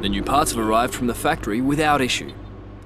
The new parts have arrived from the factory without issue.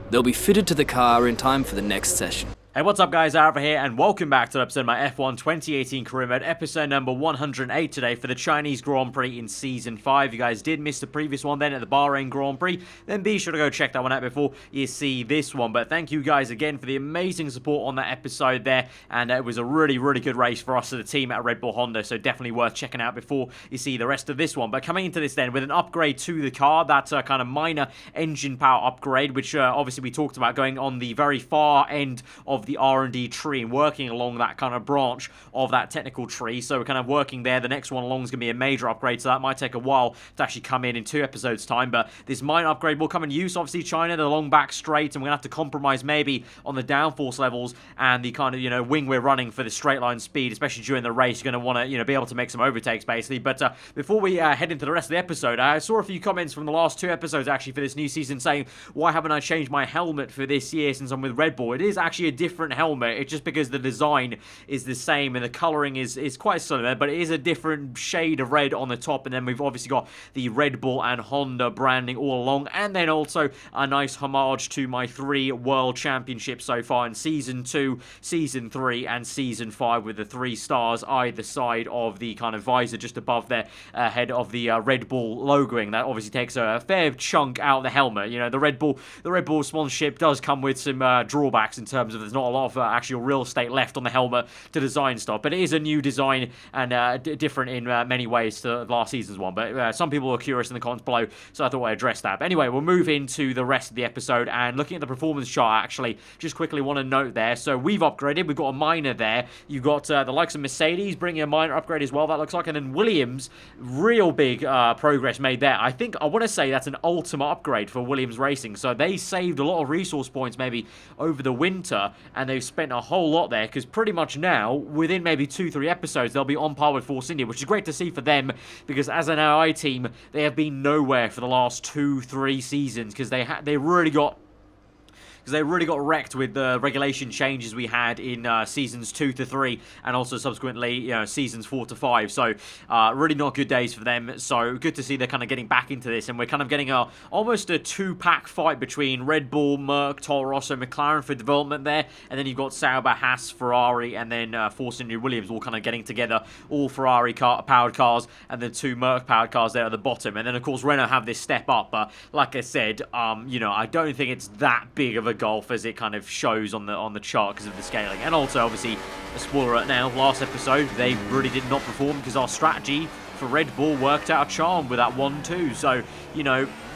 They'll be fitted to the car in time for the next session. Hey, what's up guys, aarava here, and welcome back to the episode of my F1 2018 career mode, episode number 108 today for the Chinese Grand Prix in Season 5. You guys did miss the previous one then at the Bahrain Grand Prix, then be sure to go check that one out before you see this one. But thank you guys again for the amazing support on that episode there, and it was a really good race for us as a team at Red Bull Honda, so definitely worth checking out before you see the rest of this one. But coming into this then with an upgrade to the car, that's a kind of minor engine power upgrade, which obviously we talked about going on the very far end of the R&D tree and working along that kind of branch of that technical tree. So we're kind of working there. The next one along is going to be a major upgrade, so that might take a while to actually come in 2 episodes time. But this minor upgrade will come in use. Obviously China, the long back straight, and we're going to have to compromise maybe on the downforce levels and the kind of, wing we're running for the straight line speed, especially during the race. You're going to want to, be able to make some overtakes basically. But before we head into the rest of the episode, I saw a few comments from the last 2 episodes actually for this new season saying, why haven't I changed my helmet for this year since I'm with Red Bull? It is actually a different helmet. It's just because the design is the same and the colouring is quite similar, but it is a different shade of red on the top, and then we've obviously got the Red Bull and Honda branding all along, and then also a nice homage to my 3 World Championships so far in Season 2, Season 3, and Season 5, with the 3 stars either side of the kind of visor just above their head of the Red Bull logoing. That obviously takes a fair chunk out of the helmet. The Red Bull sponsorship does come with some drawbacks in terms of there's not a lot of actual real estate left on the helmet to design stuff, but it is a new design and different in many ways to last season's one. But some people are curious in the comments below, so I thought I'd address that. But anyway, we'll move into the rest of the episode, and looking at the performance chart, actually, just quickly want to note there, so we've upgraded, we've got a minor there, you've got the likes of Mercedes bringing a minor upgrade as well, that looks like, and then Williams, real big progress made there. I want to say that's an ultimate upgrade for Williams Racing, so they saved a lot of resource points maybe over the winter, and they've spent a whole lot there, because pretty much now, within maybe 2-3 episodes, they'll be on par with Force India, which is great to see for them, because as an AI team, they have been nowhere for the last 2-3 seasons, because they really got wrecked with the regulation changes we had in seasons 2 to 3, and also subsequently, seasons 4 to 5. So really not good days for them. So good to see they're kind of getting back into this, and we're kind of getting almost a 2-pack fight between Red Bull, Merc, Toro Rosso, McLaren for development there, and then you've got Sauber, Haas, Ferrari, and then Force India, Williams all kind of getting together, all Ferrari powered cars, and then 2 Merc powered cars there at the bottom, and then of course Renault have this step up. But like I said, I don't think it's that big of a golf as it kind of shows on the chart because of the scaling. And also obviously a spoiler right now, last episode they really did not perform because our strategy for Red Bull worked out a charm with that 1-2. So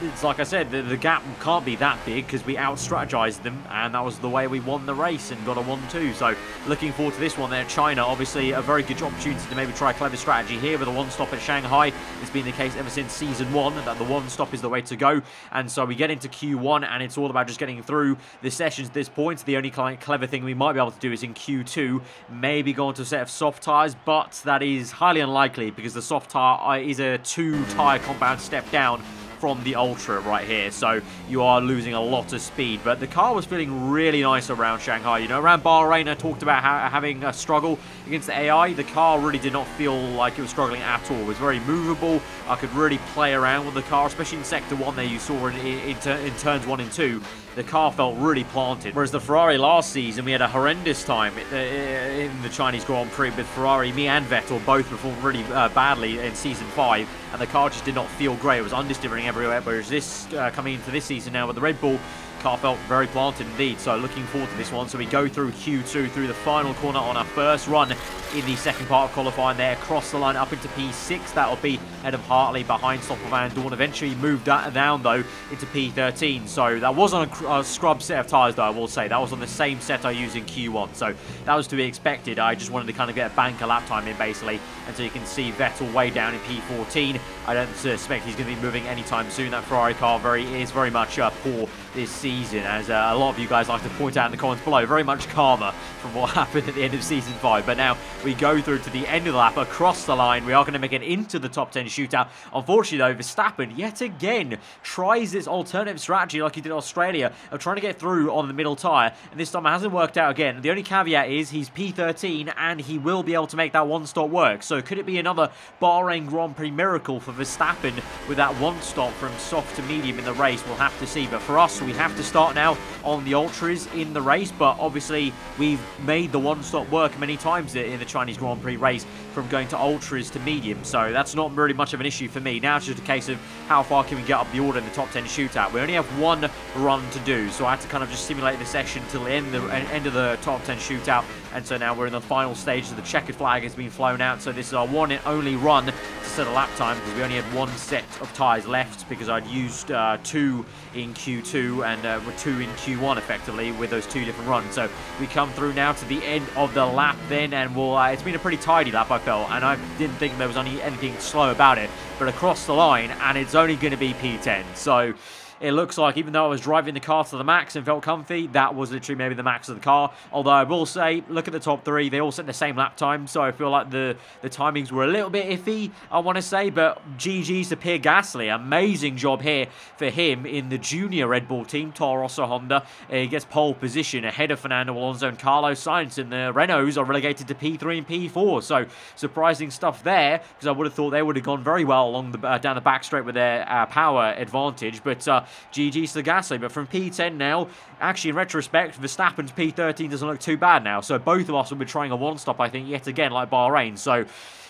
it's like I said, the gap can't be that big because we out-strategized them, and that was the way we won the race and got a 1-2. So looking forward to this one there. China, obviously a very good opportunity to maybe try a clever strategy here with a 1-stop at Shanghai. It's been the case ever since Season 1 that the 1-stop is the way to go, and so we get into Q1 and it's all about just getting through the sessions at this point. The only kind of clever thing we might be able to do is in Q2 maybe go into a set of soft tyres, but that is highly unlikely because the soft tyre is a 2-tyre compound step down from the Ultra right here, so you are losing a lot of speed. But the car was feeling really nice around Shanghai. Around Bahrain I talked about having a struggle against the AI. The car really did not feel like it was struggling at all. It was very movable. I could really play around with the car, especially in Sector 1 there you saw in turns 1 and 2. The car felt really planted. Whereas the Ferrari last season, we had a horrendous time in the Chinese Grand Prix with Ferrari. Me and Vettel both performed really badly in Season 5, and the car just did not feel great. It was undistributing everywhere, whereas this, coming into this season now with the Red Bull, car felt very planted indeed. So looking forward to this one. So we go through Q2 through the final corner on our first run in the second part of qualifying there, across the line up into P6. That'll be ahead of Hartley, behind Stoffel Van Dorn. Eventually moved that down though into P13. So that was on a scrub set of tyres though, I will say. That was on the same set I used in Q1. So that was to be expected. I just wanted to kind of get a banker lap time in basically. And so you can see Vettel way down in P14. I don't suspect he's going to be moving anytime soon. That Ferrari car is very much poor this season. season, as a lot of you guys like to point out in the comments below. Very much karma from what happened at the end of Season 5. But now we go through to the end of the lap, across the line. We are going to make it into the top 10 shootout. Unfortunately, though, Verstappen, yet again, tries this alternative strategy like he did in Australia of trying to get through on the middle tyre. And this time it hasn't worked out again. The only caveat is he's P13 and he will be able to make that one-stop work. So could it be another Bahrain Grand Prix miracle for Verstappen with that one-stop from soft to medium in the race? We'll have to see. But for us, we have to start now on the ultras in the race. But obviously, we've made the one-stop work many times in the Chinese Grand Prix race from going to ultras to medium. So that's not really much of an issue for me. Now it's just a case of how far can we get up the order in the top 10 shootout. We only have one run to do, so I had to kind of just simulate the session till the end of the top 10 shootout. And so now we're in the final stage of the checkered flag has been flown out. So this is our one and only run to set a lap time, because we only had one set of tyres left, because I'd used 2 in Q2 and 2 in Q1 effectively with those 2 different runs. So we come through now to the end of the lap then, and it's been a pretty tidy lap, I felt, and I didn't think there was anything slow about it. But across the line, and it's only going to be P10. So it looks like, even though I was driving the car to the max and felt comfy, that was literally maybe the max of the car. Although I will say, look at the top 3, they all set the same lap time, so I feel like the timings were a little bit iffy, I want to say. But GG's to Pierre Gasly, amazing job here for him in the junior Red Bull team, Toro Rosso Honda. He gets pole position ahead of Fernando, Alonso and Carlos Sainz, and the Renaults are relegated to P3 and P4. So surprising stuff there, because I would have thought they would have gone very well along down the back straight with their power advantage. But GG's to Gasly. But from P10 now, actually in retrospect, Verstappen's P13 doesn't look too bad now. So both of us will be trying a one-stop, I think, yet again, like Bahrain. So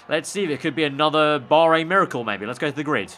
let's see if it could be another Bahrain miracle, maybe. Let's go to the grid.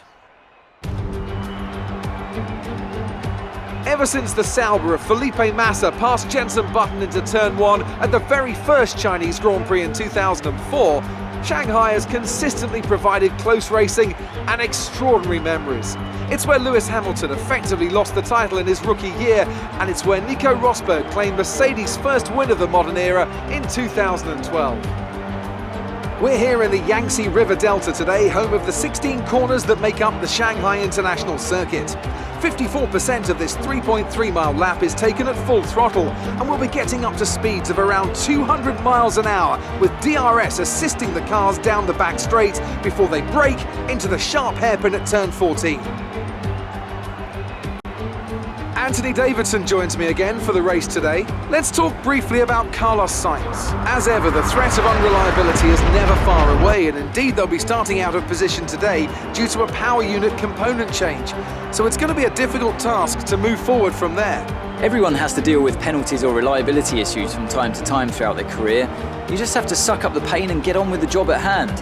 Ever since the Sauber of Felipe Massa passed Jenson Button into Turn 1 at the very first Chinese Grand Prix in 2004, Shanghai has consistently provided close racing and extraordinary memories. It's where Lewis Hamilton effectively lost the title in his rookie year, and it's where Nico Rosberg claimed Mercedes' first win of the modern era in 2012. We're here in the Yangtze River Delta today, home of the 16 corners that make up the Shanghai International Circuit. 54% of this 3.3-mile lap is taken at full throttle, and we'll be getting up to speeds of around 200 miles an hour, with DRS assisting the cars down the back straight before they brake into the sharp hairpin at turn 14. Anthony Davidson joins me again for the race today. Let's talk briefly about Carlos Sainz. As ever, the threat of unreliability is never far away, and indeed they'll be starting out of position today due to a power unit component change. So it's going to be a difficult task to move forward from there. Everyone has to deal with penalties or reliability issues from time to time throughout their career. You just have to suck up the pain and get on with the job at hand.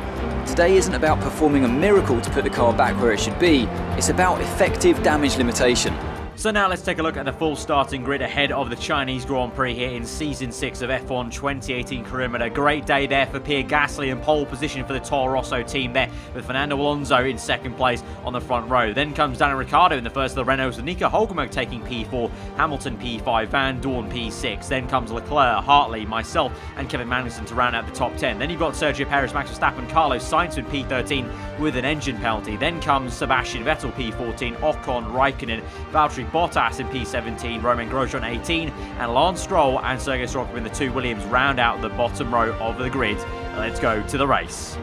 Today isn't about performing a miracle to put the car back where it should be, it's about effective damage limitation. So now let's take a look at the full starting grid ahead of the Chinese Grand Prix here in Season 6 of F1 2018 Career. A great day there for Pierre Gasly in pole position for the Toro Rosso team there, with Fernando Alonso in second place on the front row. Then comes Daniel Ricciardo in the first of the Renaults, with Nico Hülkenberg taking P4, Hamilton P5, Van Dorn P6. Then comes Leclerc, Hartley, myself and Kevin Magnussen to round out the top 10. Then you've got Sergio Perez, Max Verstappen, Carlos Sainz in P13 with an engine penalty. Then comes Sebastian Vettel P14, Ocon, Raikkonen, Valtteri Bottas in P17, Romain Grosjean 18, and Lance Stroll and Sergei Stroll in the 2 Williams round out the bottom row of the grid. Let's go to the race.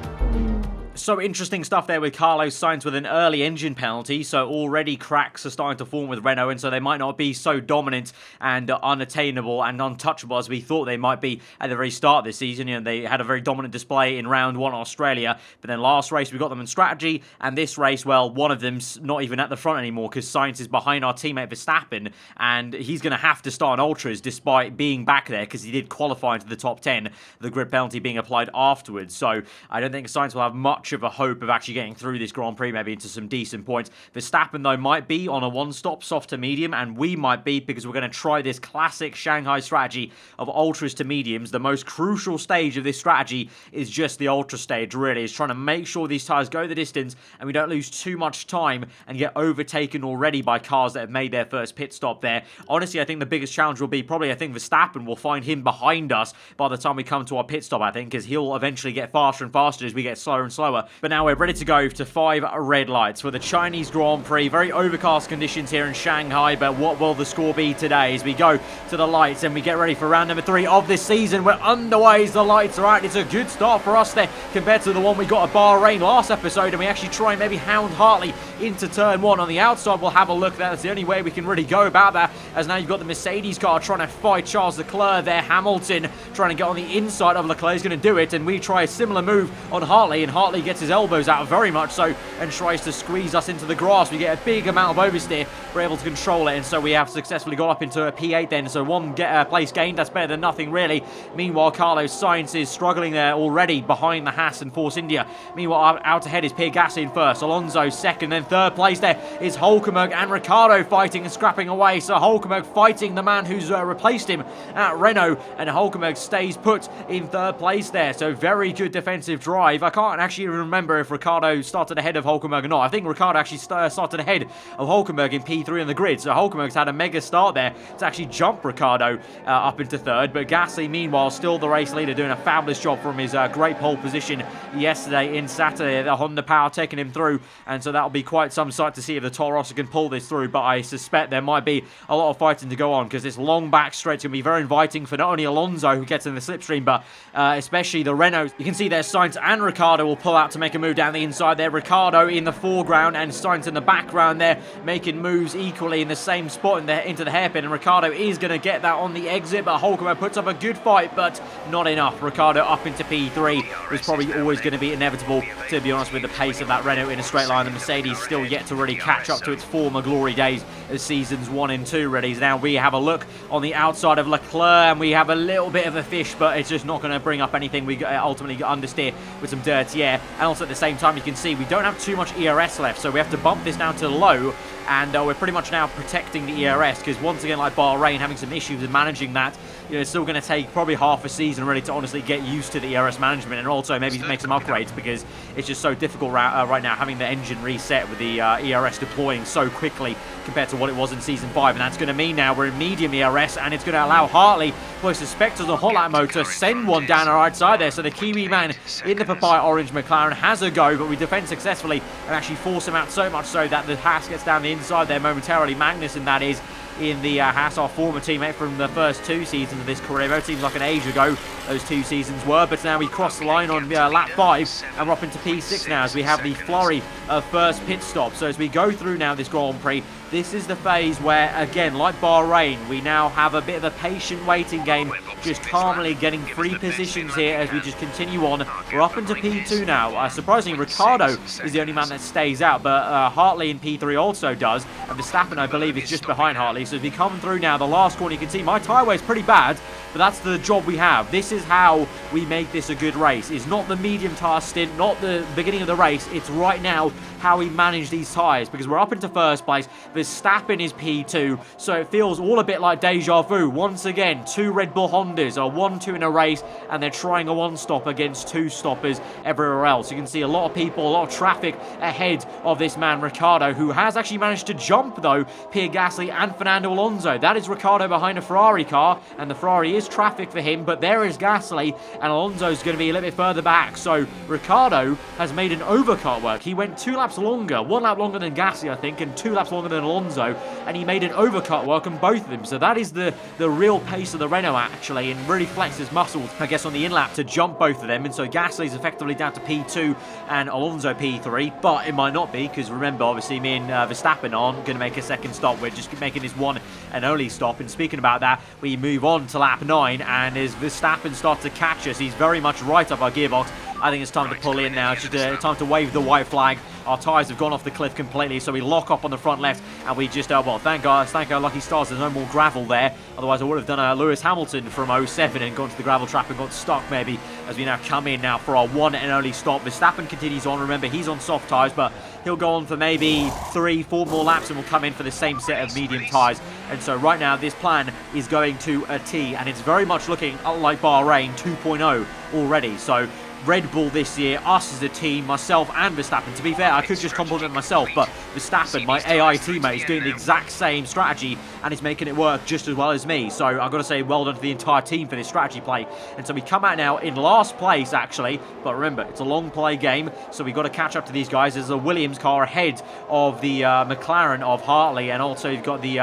So interesting stuff there with Carlos Sainz with an early engine penalty. So already cracks are starting to form with Renault, and so they might not be so dominant and unattainable and untouchable as we thought they might be at the very start of this season. You know, they had a very dominant display in round 1 Australia, but then last race we got them in strategy, and this race, well, one of them's not even at the front anymore because Sainz is behind our teammate Verstappen, and he's going to have to start on ultras despite being back there because he did qualify into the top 10, the grid penalty being applied afterwards. So I don't think Sainz will have much of a hope of actually getting through this Grand Prix, maybe into some decent points. Verstappen, though, might be on a one-stop, soft to medium, and we might be because we're going to try this classic Shanghai strategy of ultras to mediums. The most crucial stage of this strategy is just the ultra stage, really. It's trying to make sure these tyres go the distance and we don't lose too much time and get overtaken already by cars that have made their first pit stop there. Honestly, I think the biggest challenge will be probably, I think Verstappen will find him behind us by the time we come to our pit stop, I think, because he'll eventually get faster and faster as we get slower and slower. Alfa. But now we're ready to go to 5 red lights for the Chinese Grand Prix. Very overcast conditions here in Shanghai, but what will the score be today as we go to the lights and we get ready for round number 3 of this season? We're underway as the lights are out. It's a good start for us there compared to the one we got at Bahrain last episode, and we actually try and maybe hound Hartley into turn 1. On the outside, we'll have a look. That's the only way we can really go about that, as now you've got the Mercedes car trying to fight Charles Leclerc there. Hamilton trying to get on the inside of Leclerc. He's going to do it, and we try a similar move on Hartley, and Hartley gets his elbows out very much so and tries to squeeze us into the grass. We get a big amount of oversteer. We're able to control it, and so we have successfully got up into a P8 then, so 1 place gained. That's better than nothing really. Meanwhile, Carlos Sainz is struggling there already behind the Haas and Force India. Meanwhile, out ahead is Pierre Gasly in first, Alonso second, then third place there is Hülkenberg and Ricciardo fighting and scrapping away. So Hülkenberg fighting the man who's replaced him at Renault, and Hülkenberg stays put in third place there. So very good defensive drive. I can't actually remember if Ricciardo started ahead of Hülkenberg or not. I think Ricciardo actually started ahead of Hülkenberg in P3 on the grid. So Hülkenberg's had a mega start there to actually jump Ricciardo up into third. But Gasly, meanwhile, still the race leader, doing a fabulous job from his great pole position yesterday in Saturday. The Honda power taking him through, and so that'll be quite some sight to see if the Toro Rosso can pull this through. But I suspect there might be a lot of fighting to go on, because this long back straight's going to be very inviting for not only Alonso, who gets in the slipstream, but especially the Renault. You can see there Sainz and Ricciardo will pull out to make a move down the inside there. Ricciardo in the foreground and Sainz in the background there, making moves equally in the same spot into the hairpin, and Ricciardo is going to get that on the exit, but Hülkenberg puts up a good fight, but not enough. Ricciardo up into P3 was probably always going to be inevitable, to be honest, with the pace of that Renault in a straight line. The Mercedes still yet to really catch up to its former glory days as seasons 1 and 2 ready. Now we have a look on the outside of Leclerc, and we have a little bit of a fish, but it's just not going to bring up anything. We ultimately understeer with some dirty air, and also at the same time you can see we don't have too much ERS left, so we have to bump this down to low, and we're pretty much now protecting the ERS, because once again, like Bahrain, having some issues in managing that, you know, it's still going to take probably half a season really to honestly get used to the ERS management, and also maybe make some upgrades, because it's just so difficult right now having the engine reset with the ERS deploying so quickly compared to what it was in Season 5, and that's going to mean now we're in medium ERS, and it's going to allow Hartley, who I suspect is a hot lap mode, to send one down our right side there. So the Kiwi man in the papaya orange McLaren has a go, but we defend successfully and actually force him out so much so that the Haas gets down the inside there momentarily. Magnussen, that is, in the Haas, our former teammate from the first 2 seasons of this career. It seems like an age ago those 2 seasons were, but now we cross the line on lap 5, and we're up into P6 now as we have the flurry of first pit stop. So as we go through now this Grand Prix, this is the phase where, again, like Bahrain, we now have a bit of a patient waiting game, just calmly getting 3 positions here as we just continue on. We're up into P2 now. Surprisingly, Ricciardo is the only man that stays out, but Hartley in P3 also does, and Verstappen, I believe, is just behind Hartley. So as we come through now, the last corner, you can see my tyre wear is pretty bad, but that's the job we have. This is how we make this a good race. It's not the medium tyre stint, not the beginning of the race. It's right now how we manage these tyres, because we're up into first place. Verstappen is P2, so it feels all a bit like deja vu. Once again, 2 Red Bull Hondas are 1-2 in a race, and they're trying a 1-stop against 2 stoppers everywhere else. You can see a lot of people, a lot of traffic ahead of this man Ricciardo, who has actually managed to jump, though, Pierre Gasly and Fernando Alonso. That is Ricciardo behind a Ferrari car, and the Ferrari is traffic for him, but there is Gasly, and Alonso's going to be a little bit further back. So Ricciardo has made an overcut work. He went 2 laps longer, 1 lap longer than Gasly, I think, and 2 laps longer than Alonso, and he made an overcut work on both of them. So that is the real pace of the Renault, actually, and really flexed his muscles, I guess, on the in-lap to jump both of them. And so Gasly's effectively down to P2 and Alonso P3, but it might not be, because remember, obviously, me and Verstappen aren't going to make a second stop. We're just making this one and only stop. And speaking about that, we move on to lap 9, and as Verstappen starts to catch us, he's very much right up our gearbox. I think it's time to pull in now. It's just time to wave the white flag. Our tyres have gone off the cliff completely, so we lock up on the front left, and we just, well, thank our lucky stars, there's no more gravel there. Otherwise, I would have done a Lewis Hamilton from 07 and gone to the gravel trap and got stuck, maybe, as we now come in now for our one and only stop. Verstappen continues on. Remember, he's on soft tyres, but he'll go on for maybe 3-4 more laps, and we'll come in for the same set of medium tyres. And so right now, this plan is going to a T, and it's very much looking like Bahrain 2.0 already. So Red Bull this year, us as a team, myself and Verstappen. To be fair, I could just compliment myself, but Verstappen, my AI teammate, is doing the exact same strategy and is making it work just as well as me. So I've got to say well done to the entire team for this strategy play. And so we come out now in last place, actually. But remember, it's a long play game, so we've got to catch up to these guys. There's a Williams car ahead of the McLaren of Hartley, and also you've got the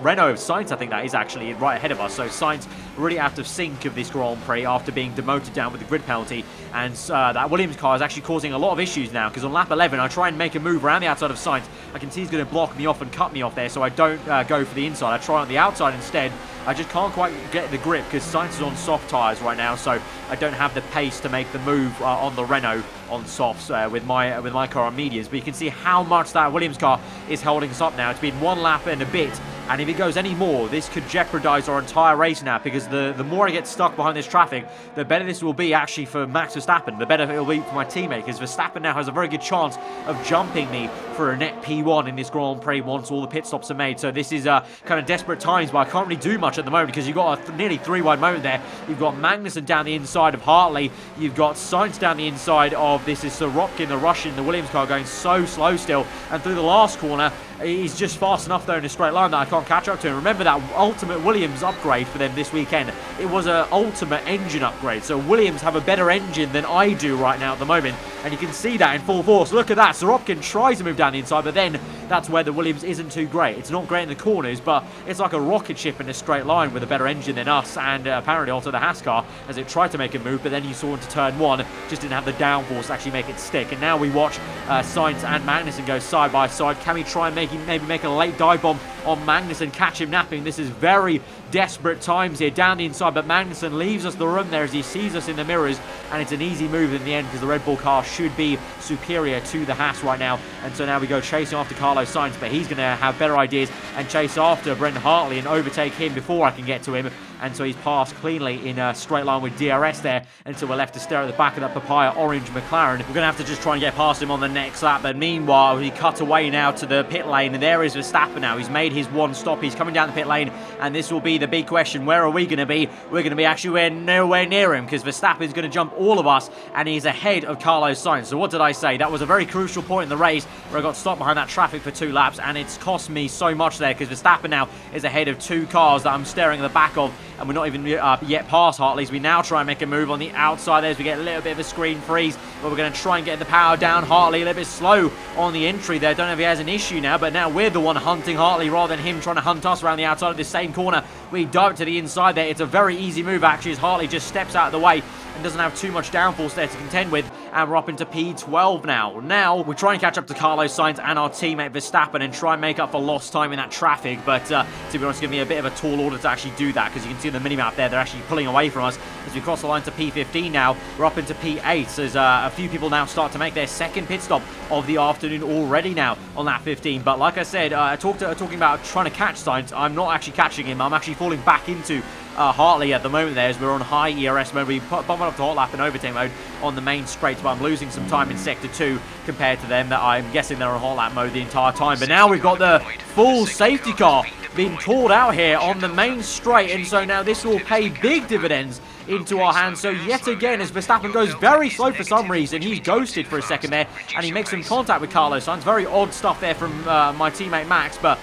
Renault of Sainz, I think that is actually right ahead of us. So Sainz really out of sync of this Grand Prix after being demoted down with the grid penalty. And that Williams car is actually causing a lot of issues now, because on lap 11 I try and make a move around the outside of Sainz. I can see he's going to block me off and cut me off there, so I don't go for the inside. I try on the outside instead. I just can't quite get the grip because Sainz is on soft tyres right now, so I don't have the pace to make the move on the Renault on softs with my car on mediums. But you can see how much that Williams car is holding us up now. It's been one lap and a bit, and if it goes any more, this could jeopardise our entire race now, because the more I get stuck behind this traffic, the better this will be actually for Max Verstappen, the better it will be for my teammate, because Verstappen now has a very good chance of jumping me for a net P1 in this Grand Prix once all the pit stops are made. So this is kind of desperate times, but I can't really do much at the moment because you've got a nearly 3-wide moment there. You've got Magnussen down the inside of Hartley, you've got Sainz down the inside of, this is Sorokin, the Russian, the Williams car going so slow still, and through the last corner he's just fast enough though in a straight line that I can't catch up to him. Remember that ultimate Williams upgrade for them this weekend, it was an ultimate engine upgrade, so Williams have a better engine than I do right now at the moment, and you can see that in full force. Look at that, Sorokin tries to move down the inside, but then that's where the Williams isn't too great. It's not great in the corners, but it's like a rocket ship in a straight line with a better engine than us, and apparently also the Haas car, as it tried to make a move, but then you saw into turn one, just didn't have the downforce to actually make it stick. And now we watch Sainz and Magnussen go side by side. Can we try and maybe make a late dive bomb on Magnussen, catch him napping? This is very desperate times here down the inside, but Magnussen leaves us the room there as he sees us in the mirrors, and it's an easy move in the end because the Red Bull car should be superior to the Haas right now. And so now we go chasing after Carlos Sainz, but he's going to have better ideas and chase after Brendan Hartley and overtake him before I can get to him. And so he's passed cleanly in a straight line with DRS there, and so we're left to stare at the back of that papaya orange McLaren. We're going to have to just try and get past him on the next lap, but meanwhile he cut away now to the pit lane, and there is Verstappen now. He's made his one stop, he's coming down the pit lane, and this will be the big question. Where are we going to be? We're going to be actually nowhere near him, because Verstappen is going to jump all of us, and he's ahead of Carlos Sainz. So what did I say? That was a very crucial point in the race where I got stopped behind that traffic for 2 laps, and it's cost me so much there, because Verstappen now is ahead of 2 cars that I'm staring at the back of, and we're not even yet past Hartley's. We now try and make a move on the outside there as we get a little bit of a screen freeze, but we're going to try and get the power down. Hartley a little bit slow on the entry there. Don't know if he has an issue now, but now we're the one hunting Hartley rather than him trying to hunt us around the outside of this same corner. We dive to the inside there. It's a very easy move actually, as Hartley just steps out of the way and doesn't have too much downforce there to contend with, and we're up into P12 now. Now we try and catch up to Carlos Sainz and our teammate Verstappen and try and make up for lost time in that traffic, but to be honest, it's going to be a bit of a tall order to actually do that, because you can see on the minimap there they're actually pulling away from us as we cross the line to P15 now. We're up into P8 as a few people now start to make their second pit stop of the afternoon already now on lap 15. But like I said, talking about trying to catch Sainz, I'm not actually catching him. I'm actually falling back into Hartley at the moment there as we're on high ERS mode. We bumping up to hot lap and overtake mode on the main straight, but I'm losing some time in sector 2 compared to them that I'm guessing they're on hot lap mode the entire time. But now we've got the full safety car being pulled out here on the main straight, and so now this will pay big dividends into our hands. So yet again, as Verstappen goes very slow for some reason, he's ghosted for a second there, and he makes some contact with Carlos Sainz. Very odd stuff there from my teammate Max, but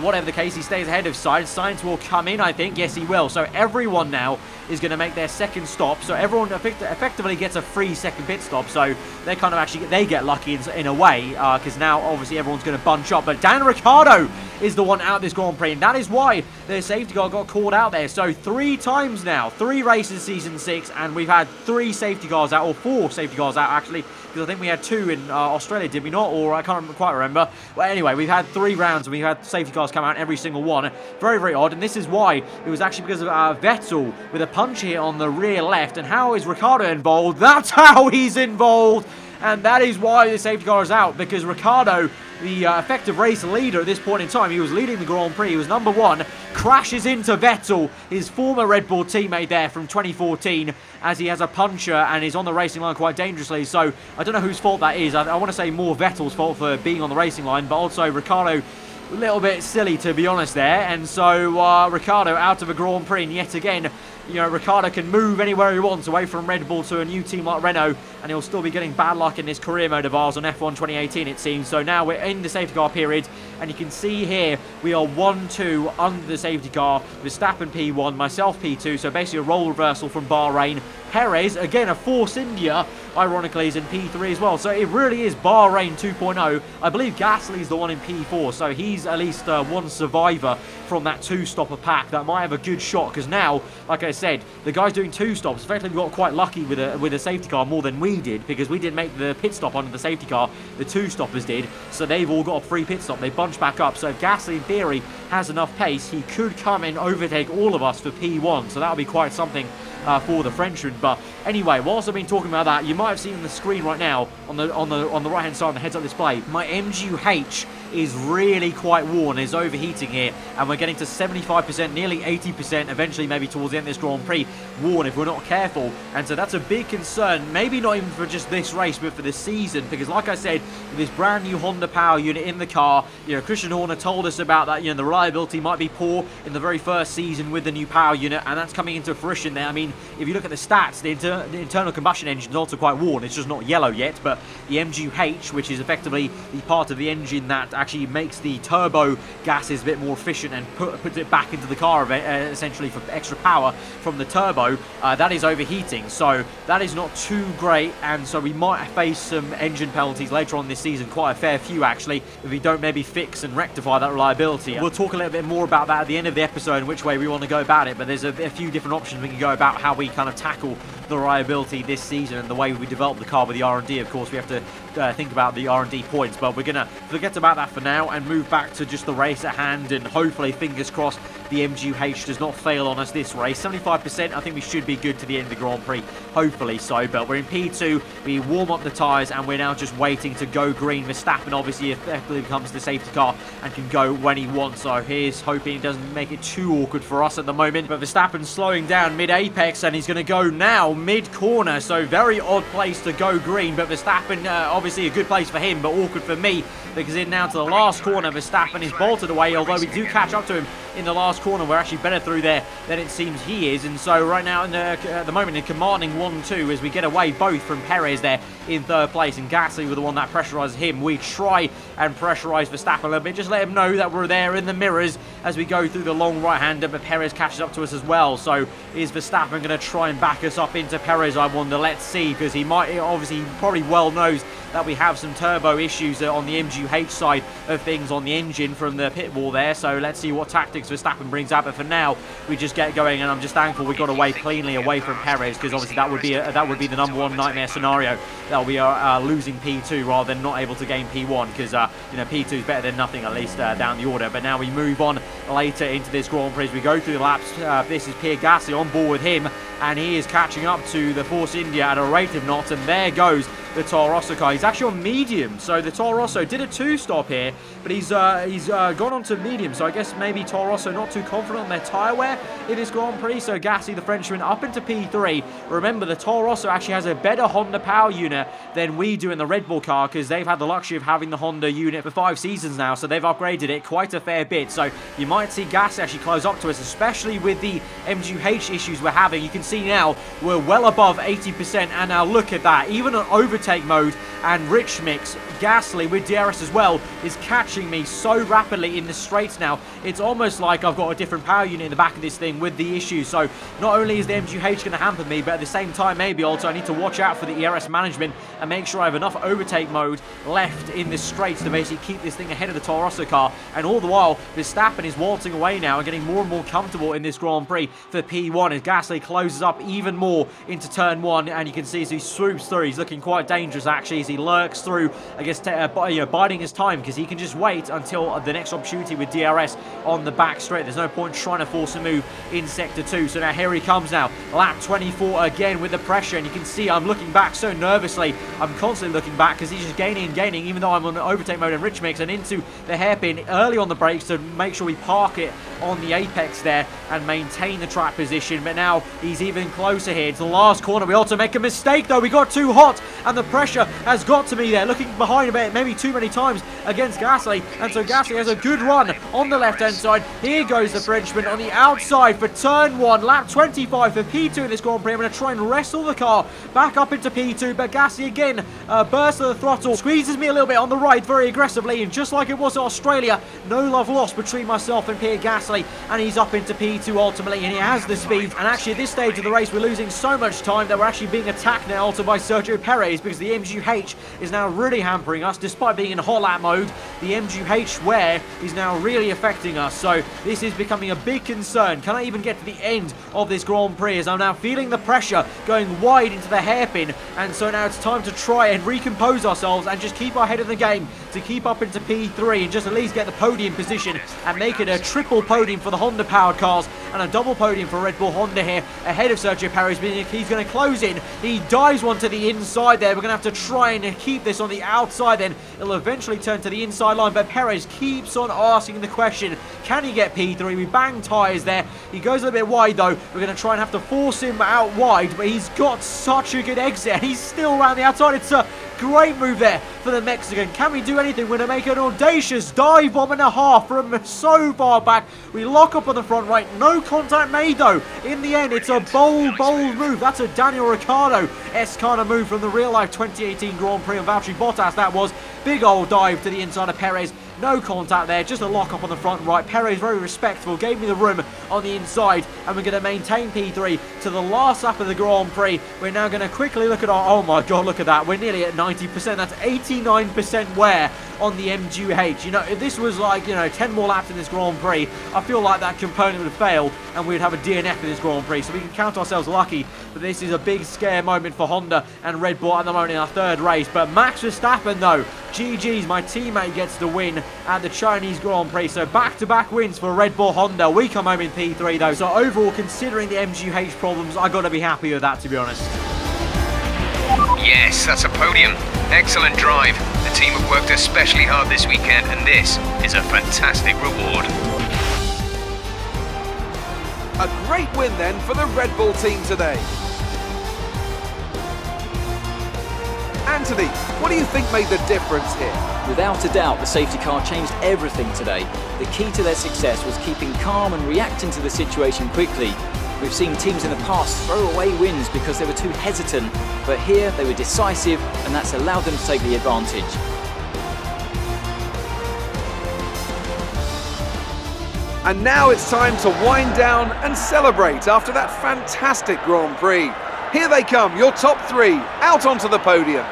whatever the case, he stays ahead of Sainz. Sainz will come in, I think. Yes, he will. So everyone now is going to make their second stop. So everyone effectively gets a free second pit stop. So they kind of actually, they get lucky in a way, because now obviously everyone's going to bunch up. But Dan Ricciardo is the one out this Grand Prix, and that is why the safety car got called out there. So 3 times now, 3 races season 6, and we've had 3 safety cars out, or 4 safety cars out actually, because I think we had 2 in Australia, did we not? Or I can't quite remember. But anyway, we've had 3 rounds and we've had safety cars come out every single one. Very, very odd. And this is why. It was actually because of Vettel with a punch here on the rear left. And how is Ricciardo involved? That's how he's involved. And that is why the safety car is out, because Ricciardo, the effective race leader at this point in time, he was leading the Grand Prix, he was number 1, crashes into Vettel, his former Red Bull teammate there from 2014, as he has a puncher and is on the racing line quite dangerously. So I don't know whose fault that is. I want to say more Vettel's fault for being on the racing line, but also Ricciardo, a little bit silly to be honest there. And so Ricciardo out of a Grand Prix, and yet again you know, Ricciardo can move anywhere he wants away from Red Bull to a new team like Renault, and he'll still be getting bad luck in this career mode of ours on F1 2018, it seems. So now we're in the safety car period, and you can see here we are 1-2 under the safety car. Verstappen P1, myself P2, so basically a role reversal from Bahrain. Perez, again a Force India, ironically, is in P3 as well. So it really is Bahrain 2.0. I believe Gasly's the one in P4, so he's at least one survivor from that two-stopper pack that might have a good shot, because now, like I said, the guys doing two stops effectively got quite lucky with a safety car more than we did, because we didn't make the pit stop under the safety car, the two stoppers did, so they've all got a free pit stop. They bunch back up, so if Gasly in theory has enough pace, he could come and overtake all of us for P1, so that'll be quite something for the Frenchman. But anyway, whilst I've been talking about that, you might have seen on the screen right now on the right hand side on the heads-up display, my MGU-H is really quite worn, is overheating here, and we're getting to 75%, nearly 80%, eventually maybe towards the end of this Grand Prix, worn if we're not careful. And so that's a big concern, maybe not even for just this race, but for the season, because like I said, with this brand new Honda power unit in the car, you know, Christian Horner told us about that, you know, the reliability might be poor in the very first season with the new power unit, and that's coming into fruition there. I mean, if you look at the stats, the internal combustion engine is also quite worn. It's just not yellow yet, but the MGU-H, which is effectively the part of the engine that actually makes the turbo gases a bit more efficient and puts it back into the car essentially for extra power from the turbo, that is overheating. So that is not too great, and so we might face some engine penalties later on this season, quite a fair few actually, if we don't maybe fix and rectify that reliability. We'll talk a little bit more about that at the end of the episode and which way we want to go about it, but there's a few different options we can go about how we kind of tackle the reliability this season and the way we develop the car with the R&D. Of course, we have to think about the R&D points, but we're going to forget about that for now and move back to just the race at hand, and hopefully, fingers crossed, the MGU-H does not fail on us this race. 75%, I think we should be good to the end of the Grand Prix, hopefully so, but we're in P2, we warm up the tyres, and we're now just waiting to go green. Verstappen obviously effectively becomes the safety car and can go when he wants, so here's hoping it doesn't make it too awkward for us at the moment. But Verstappen's slowing down mid-apex, and he's going to go now mid-corner, so very odd place to go green, but Verstappen, obviously a good place for him, but awkward for me, because in now to the last corner, Verstappen is bolted away, although we do catch up to him in the last corner. We're actually better through there than it seems he is, and so right now at the moment in commanding 1-2 as we get away both from Perez there in third place, and Gasly with the one that pressurizes him. We try and pressurize Verstappen a little bit, just let him know that we're there in the mirrors as we go through the long right-hander, but Perez catches up to us as well. So is Verstappen going to try and back us up into Perez, I wonder? Let's see, because he might, obviously he probably well knows that we have some turbo issues on the MGU-H side of things on the engine from the pit wall there, so let's see what tactics Verstappen brings out. But for now, we just get going, and I'm just thankful we got away cleanly away from Perez, because obviously that would be the number one nightmare scenario, that we are losing P2 rather than not able to gain P1, because you know, P2 is better than nothing, at least down the order. But now we move on later into this Grand Prix as we go through the laps. This is Pierre Gasly on board with him, and he is catching up to the Force India at a rate of knots, and there goes the Toro Rosso car. He's actually on medium, so the Toro Rosso did a two-stop here, but he's gone on to medium, so I guess maybe Toro Rosso not too confident on their tyre wear in this Grand Prix. So Gasly, the Frenchman, up into P3. Remember, the Toro Rosso actually has a better Honda power unit than we do in the Red Bull car, because they've had the luxury of having the Honda unit for 5 seasons now, so they've upgraded it quite a fair bit. So you might see Gasly actually close up to us, especially with the MGU-H issues we're having. You can see now we're well above 80%, and now look at that, even on overtake mode and rich mix, Gasly with DRS as well is catching me so rapidly in the straights now. It's almost like I've got a different power unit in the back of this thing with the issues. So not only is the MGU-H going to hamper me, but at the same time maybe also I need to watch out for the ERS management and make sure I have enough overtake mode left in the straights to basically keep this thing ahead of the Toro Rosso car. And all the while, Verstappen is waltzing away now and getting more and more comfortable in this Grand Prix for P1 as Gasly closes up even more into turn 1, and you can see as he swoops through, he's looking quite dangerous actually as he lurks through, I guess, biding his time, because he can just wait until the next opportunity with DRS on the back straight. There's no point trying to force a move in sector 2. So now here he comes now, lap 24 again with the pressure, and you can see I'm looking back so nervously. I'm constantly looking back because he's just gaining and gaining, even though I'm on overtake mode and rich mix, and into the hairpin early on the brakes to make sure we pass park it on the apex there and maintain the track position. But now he's even closer here to the last corner. We also make a mistake though. We got too hot and the pressure has got to me there. Looking behind a bit, maybe too many times against Gasly. And so Gasly has a good run on the left-hand side. Here goes the Frenchman on the outside for turn 1. Lap 25 for P2 in this Grand Prix. I'm going to try and wrestle the car back up into P2. But Gasly again bursts of the throttle. Squeezes me a little bit on the right very aggressively. And just like it was at Australia, no love lost between myself and Pierre Gasly. And he's up into P2 ultimately. And he has the speed. And actually at this stage of the race, we're losing so much time that we're actually being attacked now also by Sergio Perez, because the MGU-H is now really hampering us. Despite being in hot lap mode, the MGU-H wear is now really affecting us. So this is becoming a big concern. Can I even get to the end of this Grand Prix, as I'm now feeling the pressure going wide into the hairpin? And so now it's time to try and recompose ourselves and just keep our head in the game to keep up into P3 and just at least get the podium position and make it a triple podium for the Honda powered cars and a double podium for Red Bull Honda here ahead of Sergio Perez. He's going to close in. He dives one to the inside there. We're going to have to try and keep this on the outside then. It'll eventually turn to the inside line, but Perez keeps on asking the question, can he get P3? We bang tyres there. He goes a little bit wide though. We're going to try and have to force him out wide, but he's got such a good exit. He's still around the outside. It's a great move there for the Mexican. Can we do anything? We're going to make an audacious dive bomb and a half from so far back. We lock up on the front right. No contact made though. In the end, it's a bold move. That's a Daniel Ricciardo-esque kind of move from the real life 2018 Grand Prix of Valtteri Bottas. That was big old dive to the inside of Perez. No contact there, just a lock up on the front right. Perez very respectful, gave me the room on the inside, and we're going to maintain P3 to the last lap of the Grand Prix. We're now going to quickly look at our, oh my god, look at that. We're nearly at 90%. That's 89% wear on the MGU-H. You know, if this was like, 10 more laps in this Grand Prix, I feel like that component would fail and we'd have a DNF in this Grand Prix. So we can count ourselves lucky, but this is a big scare moment for Honda and Red Bull at the moment in our third race. But Max Verstappen though, GG's, my teammate gets the win at the Chinese Grand Prix. So back-to-back wins for Red Bull Honda. We come home in P3 though. So overall, considering the MGU-H problems, I got to be happy with that, to be honest. Yes, that's a podium. Excellent drive. The team have worked especially hard this weekend, and this is a fantastic reward. A great win then for the Red Bull team today. Anthony, what do you think made the difference here? Without a doubt, the safety car changed everything today. The key to their success was keeping calm and reacting to the situation quickly. We've seen teams in the past throw away wins because they were too hesitant, but here they were decisive, and that's allowed them to take the advantage. And now it's time to wind down and celebrate after that fantastic Grand Prix. Here they come, your top three, out onto the podium.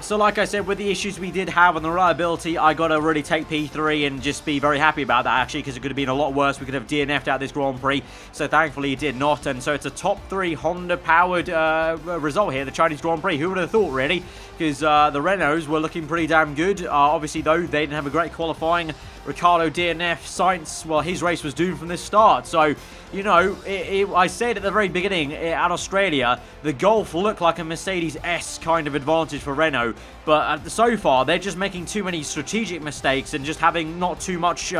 So like I said, with the issues we did have on the reliability, I got to really take P3 and just be very happy about that, actually, because it could have been a lot worse. We could have DNF'd out this Grand Prix, so thankfully it did not. And so it's a top 3 Honda-powered result here, the Chinese Grand Prix. Who would have thought, really? Because the Renaults were looking pretty damn good. Obviously, though, they didn't have a great qualifying. Ricciardo DNF, Sainz, well, his race was doomed from the start. So, I said at the very beginning at Australia, the Golf looked like a Mercedes-S kind of advantage for Renault. But so far, they're just making too many strategic mistakes and just having not too much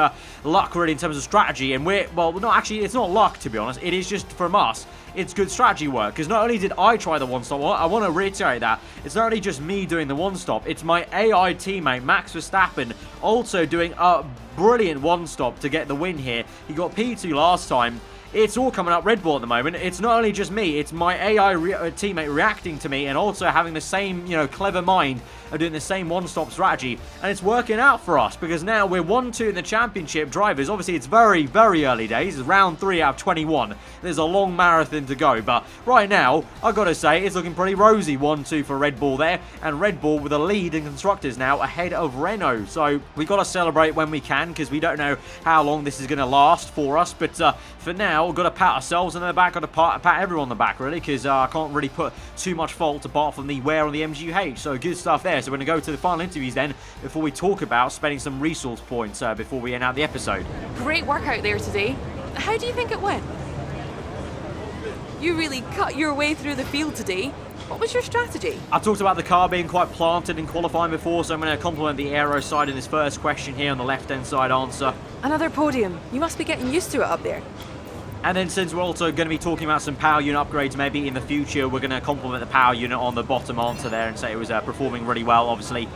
luck, really, in terms of strategy. And it's not luck, to be honest. It is just, from us, it's good strategy work. Because not only did I try the one-stop, I want to reiterate that, it's not only just me doing the one-stop, it's my AI teammate, Max Verstappen, also doing a brilliant one-stop to get the win here. He got P2 last time. It's all coming up Red Bull at the moment. It's not only just me, it's my AI teammate reacting to me and also having the same, clever mind of doing the same one-stop strategy. And it's working out for us because now we're 1-2 in the championship drivers. Obviously, it's very, very early days. It's round 3 out of 21. There's a long marathon to go. But right now, I've got to say, it's looking pretty rosy. 1-2 for Red Bull there. And Red Bull with a lead in constructors now ahead of Renault. So we've got to celebrate when we can because we don't know how long this is going to last for us. But for now, now, we've got to pat ourselves on the back, got to pat everyone on the back, really, because I can't really put too much fault apart from the wear on the MGU-H. So good stuff there. So we're going to go to the final interviews then, before we talk about spending some resource points before we end out the episode. Great work out there today. How do you think it went? You really cut your way through the field today. What was your strategy? I talked about the car being quite planted in qualifying before, so I'm going to compliment the aero side in this first question here on the left-hand side answer. Another podium. You must be getting used to it up there. And then since we're also going to be talking about some power unit upgrades maybe in the future, we're going to compliment the power unit on the bottom answer there and say it was performing really well, obviously.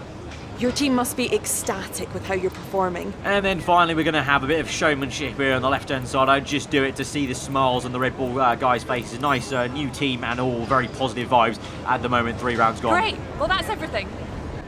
Your team must be ecstatic with how you're performing. And then finally we're going to have a bit of showmanship here on the left-hand side. I just do it to see the smiles on the Red Bull guys' faces. Nice new team and all very positive vibes at the moment. 3 rounds gone. Great. Well, that's everything.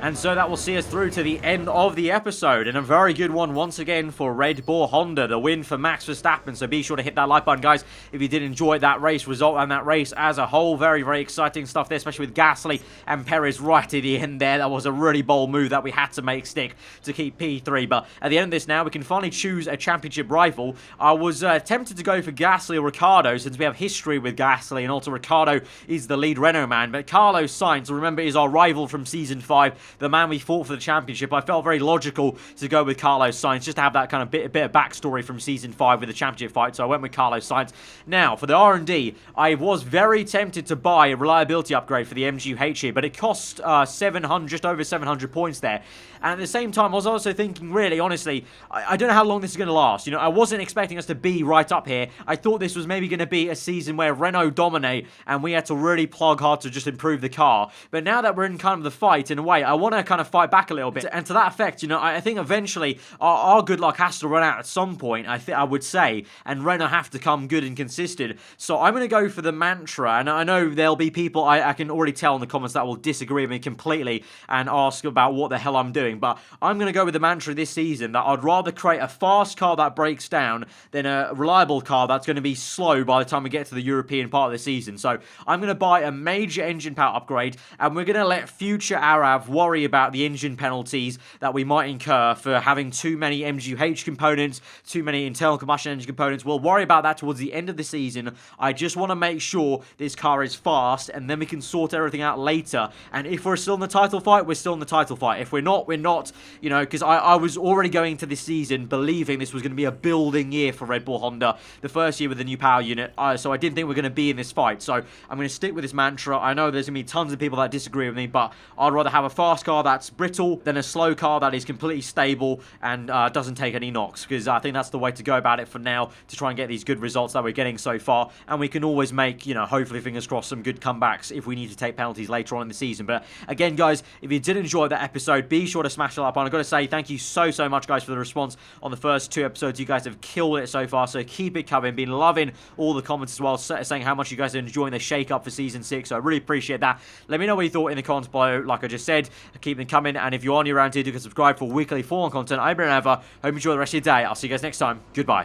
And so that will see us through to the end of the episode. And a very good one once again for Red Bull Honda. The win for Max Verstappen. So be sure to hit that like button, guys, if you did enjoy that race result and that race as a whole. Very, very exciting stuff there, especially with Gasly and Perez right at the end there. That was a really bold move that we had to make stick to keep P3. But at the end of this now, we can finally choose a championship rival. I was tempted to go for Gasly or Ricciardo, since we have history with Gasly, and also Ricciardo is the lead Renault man. But Carlos Sainz, remember, is our rival from Season 5. The man we fought for the championship. I felt very logical to go with Carlos Sainz, just to have that kind of bit of backstory from Season 5 with the championship fight, so I went with Carlos Sainz. Now, for the R&D, I was very tempted to buy a reliability upgrade for the MGU-H here, but it cost 700, just over 700 points there. And at the same time, I was also thinking, really, honestly, I don't know how long this is going to last. You know, I wasn't expecting us to be right up here. I thought this was maybe going to be a season where Renault dominate, and we had to really plug hard to just improve the car. But now that we're in kind of the fight, in a way, I want to kind of fight back a little bit. And to that effect, you know, I think eventually our good luck has to run out at some point, I would say, and Renault have to come good and consistent. So I'm going to go for the mantra, and I know there'll be people, I can already tell in the comments, that will disagree with me completely and ask about what the hell I'm doing. But I'm going to go with the mantra this season that I'd rather create a fast car that breaks down than a reliable car that's going to be slow by the time we get to the European part of the season. So I'm going to buy a major engine power upgrade, and we're going to let future Arav worry about the engine penalties that we might incur for having too many MGU-H components, too many internal combustion engine components. We'll worry about that towards the end of the season. I just want to make sure this car is fast, and then we can sort everything out later. And if we're still in the title fight, we're still in the title fight. If we're not, we're not. You know, because I was already going into this season believing this was going to be a building year for Red Bull Honda, the first year with the new power unit, so I didn't think we were going to be in this fight. So I'm going to stick with this mantra. I know there's going to be tons of people that disagree with me, but I'd rather have a fast car that's brittle than a slow car that is completely stable and doesn't take any knocks, because I think that's the way to go about it for now, to try and get these good results that we're getting so far. And we can always make, you know, hopefully, fingers crossed, some good comebacks if we need to take penalties later on in the season. But again, guys, if you did enjoy that episode, be sure to smash the like button. I've got to say thank you so much, guys, for the response on the first 2 episodes. You guys have killed it so far, so keep it coming. Been loving all the comments as well, saying how much you guys are enjoying the shake-up for Season 6, so I really appreciate that. Let me know what you thought in the comments below, like I just said. Keep them coming, and if you're new around here, do subscribe for weekly F1 content. I've been ever. Hope you enjoy the rest of your day. I'll see you guys next time. Goodbye.